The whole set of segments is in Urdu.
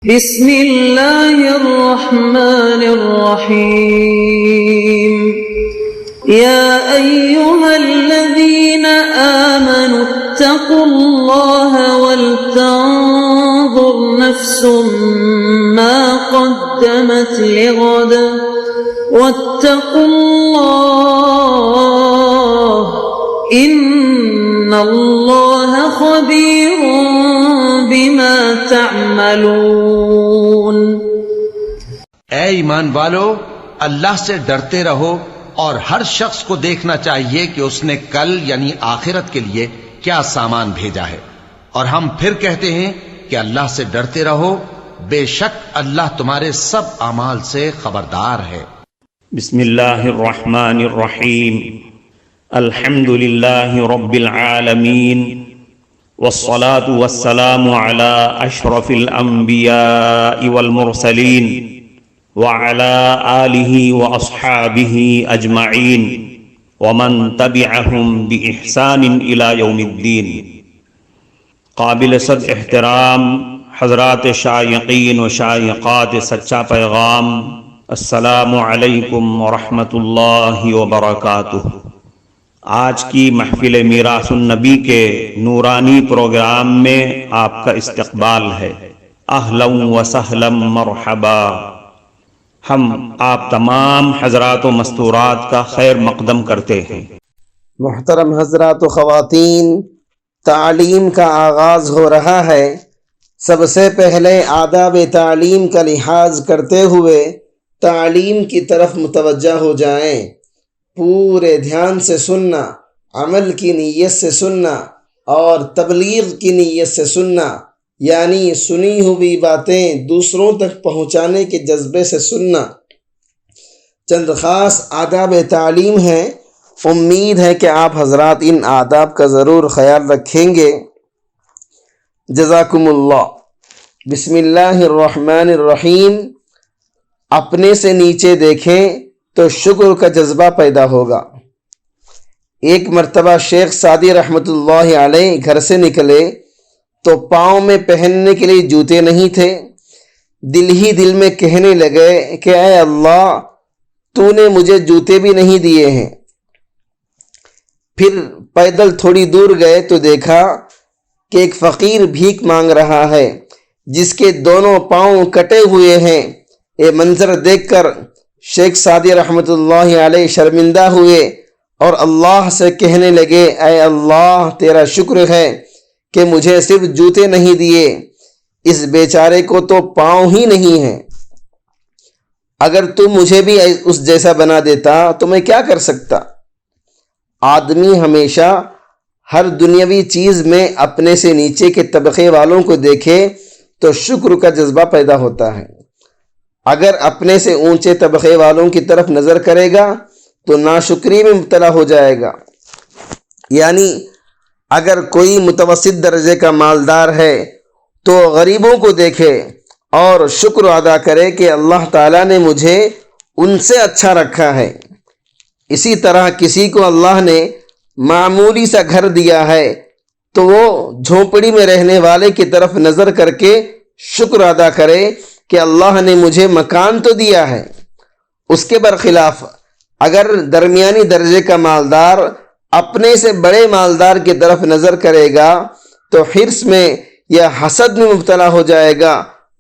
بسم اللہ الرحمن الرحیم یا ایہا الذین آمنوا اتقوا اللہ ولتنظر نفس ما قدمت لغد واتقوا اللہ ان اللہ خبیر بما تعملون۔ اے ایمان والو، اللہ سے ڈرتے رہو اور ہر شخص کو دیکھنا چاہیے کہ اس نے کل یعنی آخرت کے لیے کیا سامان بھیجا ہے، اور ہم پھر کہتے ہیں کہ اللہ سے ڈرتے رہو، بے شک اللہ تمہارے سب اعمال سے خبردار ہے۔ بسم اللہ الرحمن الرحیم، الحمد للہ رب العالمین، والصلاة والسلام على اشرف الانبیاء والمرسلین وعلى آلہ واصحابہ اجمعین ومن تبعہم بإحسان الى یوم الدین۔ قابل صد احترام حضرات شائقین و شائقات سچا پیغام، السلام علیکم ورحمۃ اللہ وبرکاتہ۔ آج کی محفل میراث النبی کے نورانی پروگرام میں آپ کا استقبال ہے۔ اہلا و سہلا مرحبا۔ ہم آپ تمام حضرات و مستورات کا خیر مقدم کرتے ہیں۔ محترم حضرات و خواتین، تعلیم کا آغاز ہو رہا ہے۔ سب سے پہلے آداب تعلیم کا لحاظ کرتے ہوئے تعلیم کی طرف متوجہ ہو جائیں۔ پورے دھیان سے سننا، عمل کی نیت سے سننا اور تبلیغ کی نیت سے سننا، یعنی سنی ہوئی باتیں دوسروں تک پہنچانے کے جذبے سے سننا۔ چند خاص آداب تعلیم ہیں، امید ہے کہ آپ حضرات ان آداب کا ضرور خیال رکھیں گے۔ جزاکم اللہ۔ بسم اللہ الرحمن الرحیم۔ اپنے سے نیچے دیکھیں تو شکر کا جذبہ پیدا ہوگا۔ ایک مرتبہ شیخ سعدی رحمۃ اللہ علیہ گھر سے نکلے تو پاؤں میں پہننے کے لیے جوتے نہیں تھے۔ دل ہی دل میں کہنے لگے کہ اے اللہ، تو نے مجھے جوتے بھی نہیں دیے ہیں۔ پھر پیدل تھوڑی دور گئے تو دیکھا کہ ایک فقیر بھیک مانگ رہا ہے جس کے دونوں پاؤں کٹے ہوئے ہیں۔ یہ منظر دیکھ کر شیخ سعدی رحمۃ اللہ علیہ شرمندہ ہوئے اور اللہ سے کہنے لگے اے اللہ، تیرا شکر ہے کہ مجھے صرف جوتے نہیں دیے، اس بیچارے کو تو پاؤں ہی نہیں ہیں۔ اگر تو مجھے بھی اس جیسا بنا دیتا تو میں کیا کر سکتا۔ آدمی ہمیشہ ہر دنیاوی چیز میں اپنے سے نیچے کے طبقے والوں کو دیکھے تو شکر کا جذبہ پیدا ہوتا ہے۔ اگر اپنے سے اونچے طبقے والوں کی طرف نظر کرے گا تو ناشکری میں مبتلا ہو جائے گا۔ یعنی اگر کوئی متوسط درجے کا مالدار ہے تو غریبوں کو دیکھے اور شکر ادا کرے کہ اللہ تعالیٰ نے مجھے ان سے اچھا رکھا ہے۔ اسی طرح کسی کو اللہ نے معمولی سا گھر دیا ہے تو وہ جھونپڑی میں رہنے والے کی طرف نظر کر کے شکر ادا کرے کہ اللہ نے مجھے مکان تو دیا ہے۔ اس کے برخلاف اگر درمیانی درجے کا مالدار اپنے سے بڑے مالدار کی طرف نظر کرے گا تو حرص میں یا حسد میں مبتلا ہو جائے گا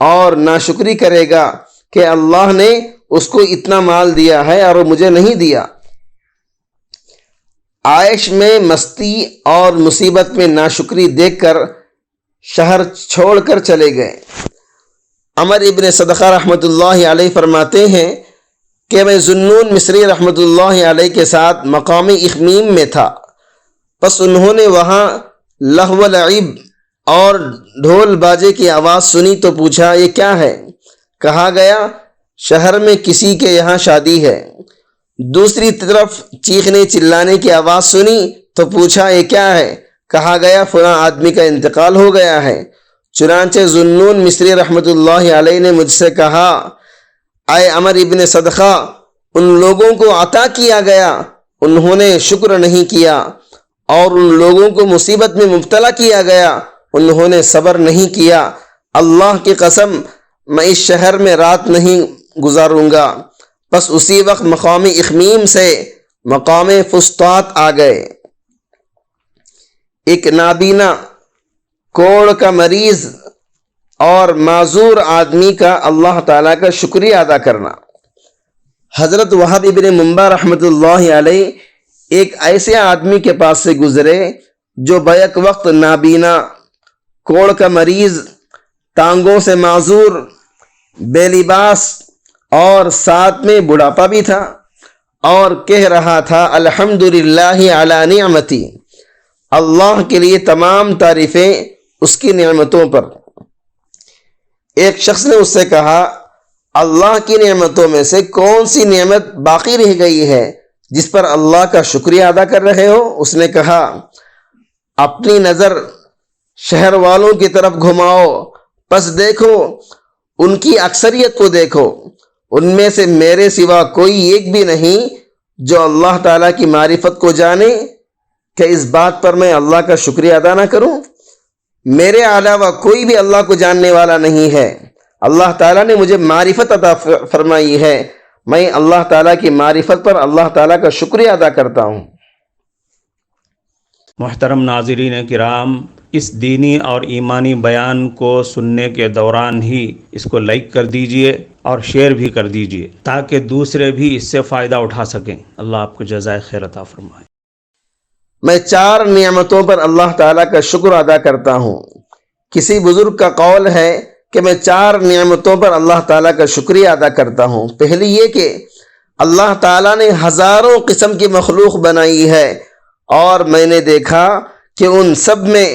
اور ناشکری کرے گا کہ اللہ نے اس کو اتنا مال دیا ہے اور مجھے نہیں دیا۔ عائش میں مستی اور مصیبت میں ناشکری دیکھ کر شہر چھوڑ کر چلے گئے۔ عمر ابن صدقہ رحمۃ اللہ علیہ فرماتے ہیں کہ میں ذوالنون مصری رحمۃ اللہ علیہ کے ساتھ مقام اخمیم میں تھا، پس انہوں نے وہاں لہو و لعب اور ڈھول باجے کی آواز سنی تو پوچھا یہ کیا ہے؟ کہا گیا شہر میں کسی کے یہاں شادی ہے۔ دوسری طرف چیخنے چلانے کی آواز سنی تو پوچھا یہ کیا ہے؟ کہا گیا فلاں آدمی کا انتقال ہو گیا ہے۔ چنانچہ ذوالنون مصری رحمۃ اللہ علیہ نے مجھ سے کہا اے عمر ابن صدقہ، ان لوگوں کو عطا کیا گیا، انہوں نے شکر نہیں کیا، اور ان لوگوں کو مصیبت میں مبتلا کیا گیا، انہوں نے صبر نہیں کیا۔ اللہ کی قسم، میں اس شہر میں رات نہیں گزاروں گا۔ بس اسی وقت مقام اخمیم سے مقام فسطاط آ گئے۔ ایک نابینا، کوڑ کا مریض اور معذور آدمی کا اللہ تعالیٰ کا شکریہ ادا کرنا۔ حضرت وہب ابن منبع رحمۃ اللہ علیہ ایک ایسے آدمی کے پاس سے گزرے جو بیک وقت نابینا، کوڑ کا مریض، ٹانگوں سے معذور، بے لباس اور ساتھ میں بڑھاپا بھی تھا، اور کہہ رہا تھا الحمدللہ علی نعمتی، اللہ کے لیے تمام تعریفیں اس کی نعمتوں پر۔ ایک شخص نے اس سے کہا اللہ کی نعمتوں میں سے کون سی نعمت باقی رہ گئی ہے جس پر اللہ کا شکریہ ادا کر رہے ہو؟ اس نے کہا اپنی نظر شہر والوں کی طرف گھماؤ، پس دیکھو ان کی اکثریت کو دیکھو، ان میں سے میرے سوا کوئی ایک بھی نہیں جو اللہ تعالیٰ کی معرفت کو جانے کہ اس بات پر میں اللہ کا شکریہ ادا نہ کروں۔ میرے علاوہ کوئی بھی اللہ کو جاننے والا نہیں ہے۔ اللہ تعالیٰ نے مجھے معرفت عطا فرمائی ہے، میں اللہ تعالیٰ کی معرفت پر اللہ تعالیٰ کا شکریہ ادا کرتا ہوں۔ محترم ناظرین کرام، اس دینی اور ایمانی بیان کو سننے کے دوران ہی اس کو لائک کر دیجئے اور شیئر بھی کر دیجئے تاکہ دوسرے بھی اس سے فائدہ اٹھا سکیں۔ اللہ آپ کو جزائے خیر عطا فرمائے۔ میں 4 نعمتوں پر اللہ تعالیٰ کا شکر ادا کرتا ہوں۔ کسی بزرگ کا قول ہے کہ میں 4 نعمتوں پر اللہ تعالیٰ کا شکریہ ادا کرتا ہوں۔ پہلی یہ کہ اللہ تعالیٰ نے ہزاروں قسم کی مخلوق بنائی ہے، اور میں نے دیکھا کہ ان سب میں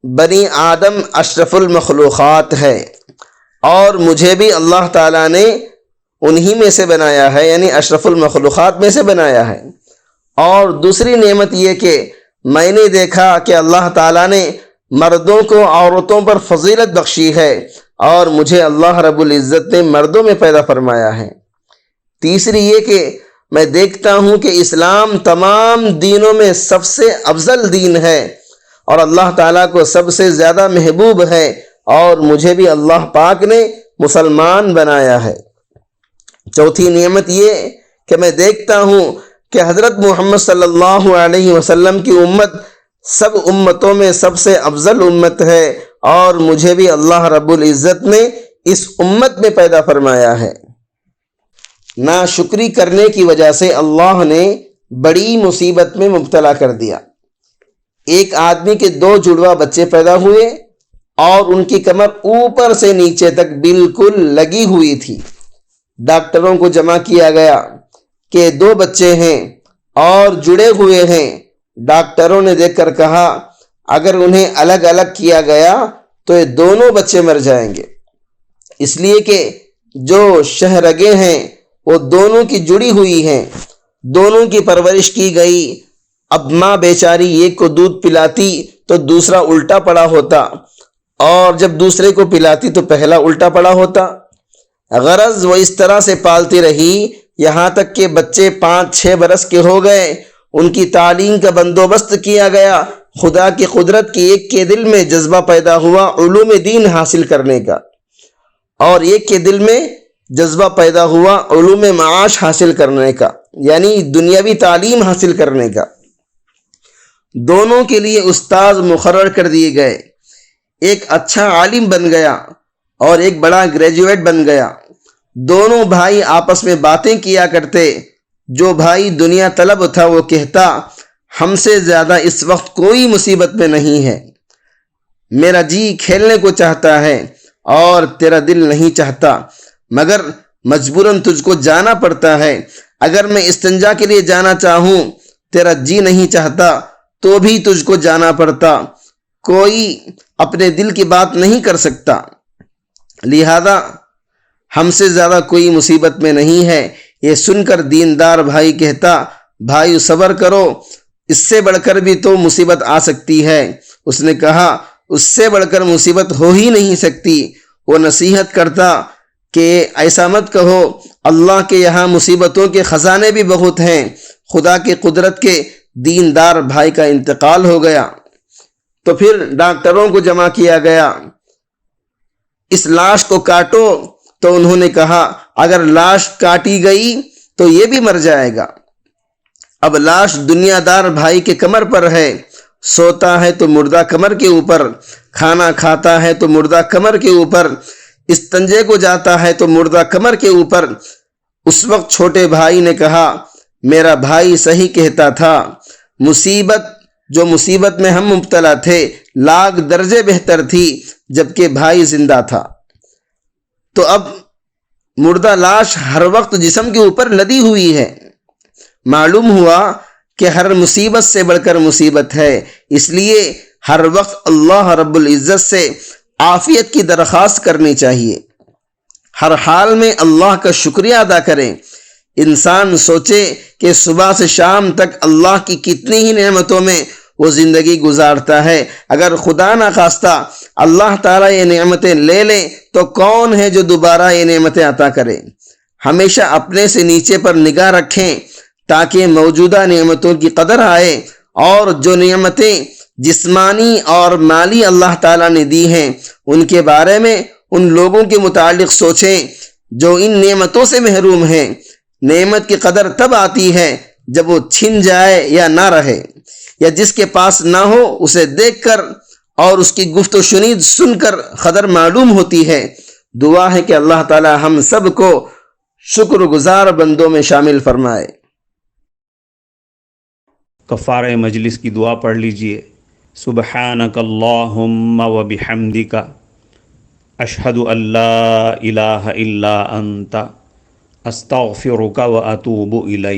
بنی آدم اشرف المخلوقات ہے، اور مجھے بھی اللہ تعالیٰ نے انہی میں سے بنایا ہے، یعنی اشرف المخلوقات میں سے بنایا ہے۔ اور دوسری نعمت یہ کہ میں نے دیکھا کہ اللہ تعالیٰ نے مردوں کو عورتوں پر فضیلت بخشی ہے، اور مجھے اللہ رب العزت نے مردوں میں پیدا فرمایا ہے۔ تیسری یہ کہ میں دیکھتا ہوں کہ اسلام تمام دینوں میں سب سے افضل دین ہے، اور اللہ تعالیٰ کو سب سے زیادہ محبوب ہے، اور مجھے بھی اللہ پاک نے مسلمان بنایا ہے۔ چوتھی نعمت یہ کہ میں دیکھتا ہوں کہ حضرت محمد صلی اللہ علیہ وسلم کی امت سب امتوں میں سب سے افضل امت ہے، اور مجھے بھی اللہ رب العزت نے اس امت میں پیدا فرمایا ہے۔ ناشکری کرنے کی وجہ سے اللہ نے بڑی مصیبت میں مبتلا کر دیا۔ ایک آدمی کے 2 جڑواں بچے پیدا ہوئے، اور ان کی کمر اوپر سے نیچے تک بالکل لگی ہوئی تھی۔ ڈاکٹروں کو جمع کیا گیا کہ 2 بچے ہیں اور جڑے ہوئے ہیں۔ ڈاکٹروں نے دیکھ کر کہا اگر انہیں الگ الگ کیا گیا تو یہ دونوں بچے مر جائیں گے، اس لیے کہ جو شہرگیں ہیں وہ دونوں کی جڑی ہوئی ہیں، دونوں کی پرورش کی گئی۔ اب ماں بیچاری ایک کو دودھ پلاتی تو دوسرا الٹا پڑا ہوتا، اور جب دوسرے کو پلاتی تو پہلا الٹا پڑا ہوتا۔ غرض وہ اس طرح سے پالتی رہی یہاں تک کہ بچے 5-6 برس کے ہو گئے۔ ان کی تعلیم کا بندوبست کیا گیا۔ خدا کی قدرت کی ایک کے دل میں جذبہ پیدا ہوا علوم دین حاصل کرنے کا، اور ایک کے دل میں جذبہ پیدا ہوا علوم معاش حاصل کرنے کا، یعنی دنیاوی تعلیم حاصل کرنے کا۔ دونوں کے لیے استاذ مقرر کر دیے گئے۔ ایک اچھا عالم بن گیا اور ایک بڑا گریجویٹ بن گیا۔ دونوں بھائی آپس میں باتیں کیا کرتے۔ جو بھائی دنیا طلب تھا وہ کہتا ہم سے زیادہ اس وقت کوئی مصیبت میں نہیں ہے، میرا جی کھیلنے کو چاہتا ہے اور تیرا دل نہیں چاہتا، مگر مجبوراً تجھ کو جانا پڑتا ہے۔ اگر میں استنجا کے لیے جانا چاہوں، تیرا جی نہیں چاہتا تو بھی تجھ کو جانا پڑتا۔ کوئی اپنے دل کی بات نہیں کر سکتا، لہذا ہم سے زیادہ کوئی مصیبت میں نہیں ہے۔ یہ سن کر دیندار بھائی کہتا بھائی صبر کرو، اس سے بڑھ کر بھی تو مصیبت آ سکتی ہے۔ اس نے کہا اس سے بڑھ کر مصیبت ہو ہی نہیں سکتی۔ وہ نصیحت کرتا کہ ایسا مت کہو، اللہ کے یہاں مصیبتوں کے خزانے بھی بہت ہیں۔ خدا کی قدرت کے دیندار بھائی کا انتقال ہو گیا۔ تو پھر ڈاکٹروں کو جمع کیا گیا اس لاش کو کاٹو، تو انہوں نے کہا اگر لاش کاٹی گئی تو یہ بھی مر جائے گا۔ اب لاش دنیا دار بھائی کے کمر پر ہے، سوتا ہے تو مردہ کمر کے اوپر، کھانا کھاتا ہے تو مردہ کمر کے اوپر، استنجے کو جاتا ہے تو مردہ کمر کے اوپر۔ اس وقت چھوٹے بھائی نے کہا میرا بھائی صحیح کہتا تھا، مصیبت میں ہم مبتلا تھے لاکھ درجے بہتر تھی جبکہ بھائی زندہ تھا۔ تو اب مردہ لاش ہر وقت جسم کے اوپر لدی ہوئی ہے۔ معلوم ہوا کہ ہر مصیبت سے بڑھ کر مصیبت ہے، اس لیے ہر وقت اللہ رب العزت سے عافیت کی درخواست کرنی چاہیے، ہر حال میں اللہ کا شکریہ ادا کریں۔ انسان سوچے کہ صبح سے شام تک اللہ کی کتنی ہی نعمتوں میں وہ زندگی گزارتا ہے، اگر خدا نخواستہ اللہ تعالیٰ یہ نعمتیں لے لے تو کون ہے جو دوبارہ یہ نعمتیں عطا کرے۔ ہمیشہ اپنے سے نیچے پر نگاہ رکھیں تاکہ موجودہ نعمتوں کی قدر آئے، اور جو نعمتیں جسمانی اور مالی اللہ تعالیٰ نے دی ہیں ان کے بارے میں ان لوگوں کے متعلق سوچیں جو ان نعمتوں سے محروم ہیں۔ نعمت کی قدر تب آتی ہے جب وہ چھن جائے یا نہ رہے، یا جس کے پاس نہ ہو اسے دیکھ کر اور اس کی گفت و شنید سن کر قدر معلوم ہوتی ہے۔ دعا ہے کہ اللہ تعالی ہم سب کو شکر گزار بندوں میں شامل فرمائے۔ کفارہ مجلس کی دعا پڑھ لیجئے۔ سبحانک اللہم و بحمدک، اشہد ان لا الہ الا انت، استغفرک و اتوب الیک۔